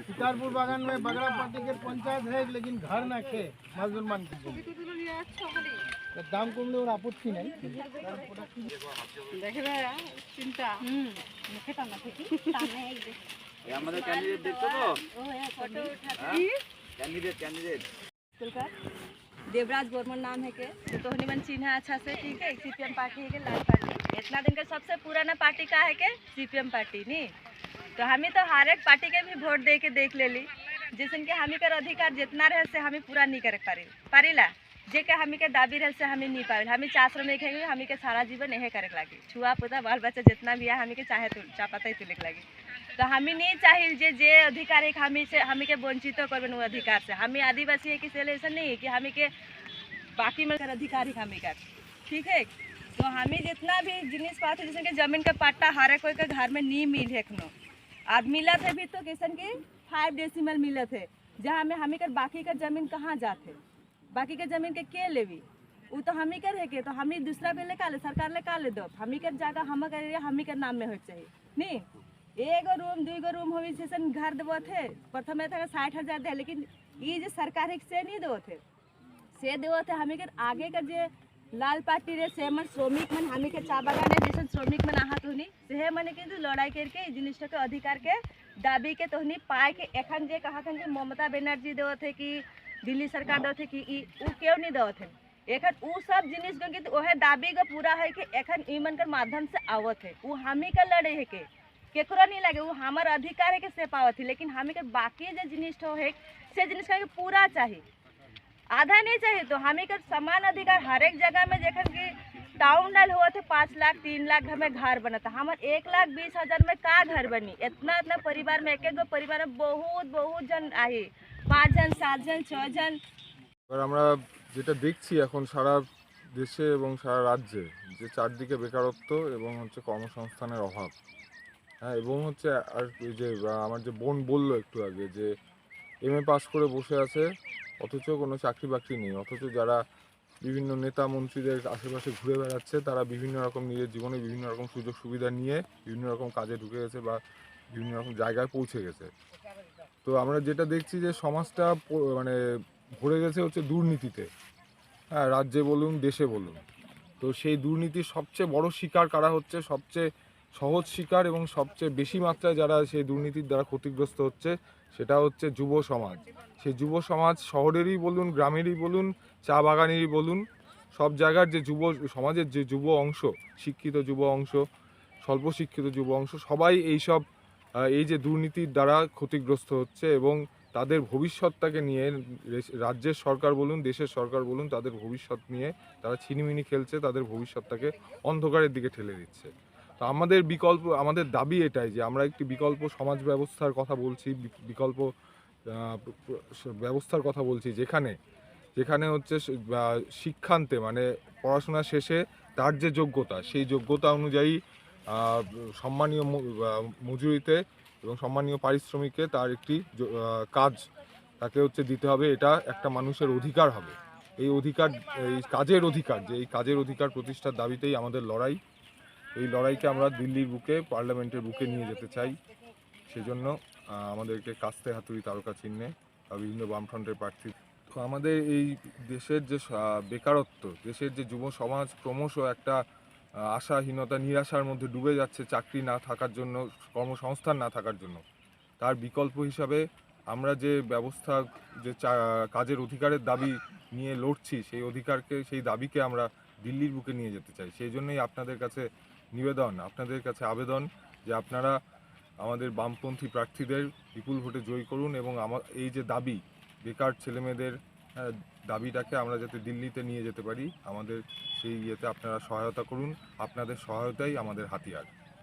शिकारपुर बागान में बगड़ा पार्टी के पंचायत है, लेकिन घर ना खे मजदूर मान के तो दाम कमले और आपत्ति नहीं। দেখে ভাইয়া চিন্তা মুখে টানা থেকে টানে আমাদের ক্যান্ডিডেট দেখছো তো? फोटो उठा कैंडिडेट देवराज बर्मन नाम है के तो हनुमान चिन्ह है अच्छा से, ठीक है। सीपीएम पार्टी है के लाल पार्टी इतना दिन का सबसे पुराना पार्टी का है के सीपीएम पार्टी नहीं। तो हमें तो हर एक पार्टी के भी वोट दे के देख ले ली, जिसन के हमी कर अधिकार जितना रहे से हमें पूरा नहीं कर पारिला जे के हमी के दाबी रहे से हमें नहीं पारिल। हमें चास में खेगे हमी के सारा जीवन यही करे लगी, छुआ पोता बाल बच्चा जितना भी है हमी के चाहे तो चापाता ही तुले लगी। तो हमें नहीं चाहिए जे अधिकार है हमी से हमी के वंचित करबे वो अधिकार से। हमें आदिवासी है कि ऐसा नहीं है कि हमी के बाकी में अधिकार है हमी का, ठीक है। तो हमें जितना भी जिनिस पाते जैसे कि जमीन का पट्टा हर कोई के घर में नहीं मिल है खनो आज मिलत है भी तो किसन के 5 डेसिमल मिलत है, जहाँ में हमी कर बाकी का जमीन कहाँ जाते, बाकी के जमीन के लेवी वो तो हमी कर है के तो हमी दूसरा पे ले का ले सरकार ले का ले दो हमी कर जगह हम कर हमी के नाम में हो चाहिए नहीं। एगो रूम 2 रूम हो जैसे घर देवो थे प्रथम में 60,000 दे, लेकिन ये जो सरकार है से नहीं देवो थे से देवो थे हमी कर आगे का जे लाल पार्टी रे से मन श्रमिक मन हमी के चा बागान है जैसे श्रमिक मन आहत होनी से माने किंतु लड़ाई करके जिनिस के अधिकार के दाबी के तोहनी पाए के एखन जे कहा कि ममता बनर्जी देवो थे कि दिल्ली सरकार देवो थे कि उ क्यों नहीं देवो थे एखन उ सब जिनिस के ओहे दाबी का पूरा है कि एखन ईमन के माध्यम से आवत है उ हमी का लड़े है के केकरो नहीं लगे वो हमार अधिकार है कि से पावत है, लेकिन हमी के बाकी जो जिनिस है से जिनिस का पूरा चाहिए आधा नहीं चाहिए। तो हमें कर समान अधिकार हर एक जगह में जखन कि टाउन डाल हुआ थे 5 लाख 3 लाख हमें घर बना था हमारे 1,20,000 में का घर बनी इतना परिवार में एक परिवार में बहुत जन आई 5 जन 7 जन 6 जन। এবার আমরা যেটা দেখছি এখন সারা দেশে এবং সারা রাজ্যে যে চারদিকে বেকারত্ব এবং হচ্ছে কর্মসংস্থানের অভাব, হ্যাঁ, এবং হচ্ছে আর এই যে আমার যে বোন বললো একটু আগে যে এমএ পাস করে বসে আছে অথচ কোনো চাকরি বাকরি নেই, অথচ যারা বিভিন্ন নেতা মন্ত্রীদের আশেপাশে ঘুরে বেড়াচ্ছে তারা বিভিন্ন রকম নিজের জীবনে বিভিন্ন রকম সুযোগ সুবিধা নিয়ে বিভিন্ন রকম কাজে ঢুকে গেছে বা বিভিন্ন রকম জায়গায় পৌঁছে গেছে। তো আমরা যেটা দেখছি যে সমাজটা মানে ভরে গেছে হচ্ছে দুর্নীতিতে, হ্যাঁ, রাজ্যে বলুন দেশে বলুন। তো সেই দুর্নীতির সবচেয়ে বড় শিকার কারা হচ্ছে, সবচেয়ে সহজ শিকার এবং সবচেয়ে বেশি মাত্রায় যারা সেই দুর্নীতির দ্বারা ক্ষতিগ্রস্ত হচ্ছে সেটা হচ্ছে যুব সমাজ। সেই যুব সমাজ শহরেরই বলুন গ্রামেরই বলুন চা বাগানেরই বলুন সব জায়গার যে যুব সমাজের যে যুব অংশ, শিক্ষিত যুব অংশ, স্বল্প শিক্ষিত যুব অংশ সবাই এই যে দুর্নীতির দ্বারা ক্ষতিগ্রস্ত হচ্ছে এবং তাদের ভবিষ্যৎটাকে নিয়ে রাজ্যের সরকার বলুন দেশের সরকার বলুন তাদের ভবিষ্যৎ নিয়ে তারা ছিনিমিনি খেলছে, তাদের ভবিষ্যৎটাকে অন্ধকারের দিকে ঠেলে দিচ্ছে। তো আমাদের দাবি এটাই যে আমরা একটি বিকল্প সমাজ ব্যবস্থার কথা বলছি, বিকল্প ব্যবস্থার কথা বলছি যেখানে হচ্ছে শিক্ষান্তে মানে পড়াশোনা শেষে তার যে যোগ্যতা সেই যোগ্যতা অনুযায়ী সম্মানীয় মজুরিতে এবং সম্মানীয় পারিশ্রমিকে তার একটি কাজ তাকে হচ্ছে দিতে হবে। এটা একটা মানুষের অধিকার হবে। এই কাজের অধিকার প্রতিষ্ঠার দাবিতেই আমাদের লড়াই। এই লড়াইকে আমরা দিল্লির বুকে পার্লামেন্টের বুকে নিয়ে যেতে চাই। সেজন্য আমাদেরকে কাস্তে হাতুড়ি তারকা চিহ্নে বিভিন্ন বামফ্রন্টের প্রার্থী। তো আমাদের এই দেশের যে বেকারত্ব, দেশের যে যুব সমাজ ক্রমশ একটা আশাহীনতা নিরাশার মধ্যে ডুবে যাচ্ছে চাকরি না থাকার জন্য, কর্মসংস্থান না থাকার জন্য, তার বিকল্প হিসাবে আমরা যে ব্যবস্থা যে কাজের অধিকারের দাবি নিয়ে লড়ছি সেই দাবিকে আমরা দিল্লির বুকে নিয়ে যেতে চাই। সেই জন্যই আপনাদের কাছে নিবেদন, আপনাদের কাছে আবেদন যে আপনারা আমাদের বামপন্থী প্রার্থীদের বিপুল ভোটে জয়ী করুন এবং এই যে দাবি বেকার ছেলেমেয়েদের দাবিটাকে আমরা যাতে দিল্লিতে নিয়ে যেতে পারি আমাদের সেই ইয়েতে আপনারা সহায়তা করুন। আপনাদের সহায়তাই আমাদের হাতিয়ার।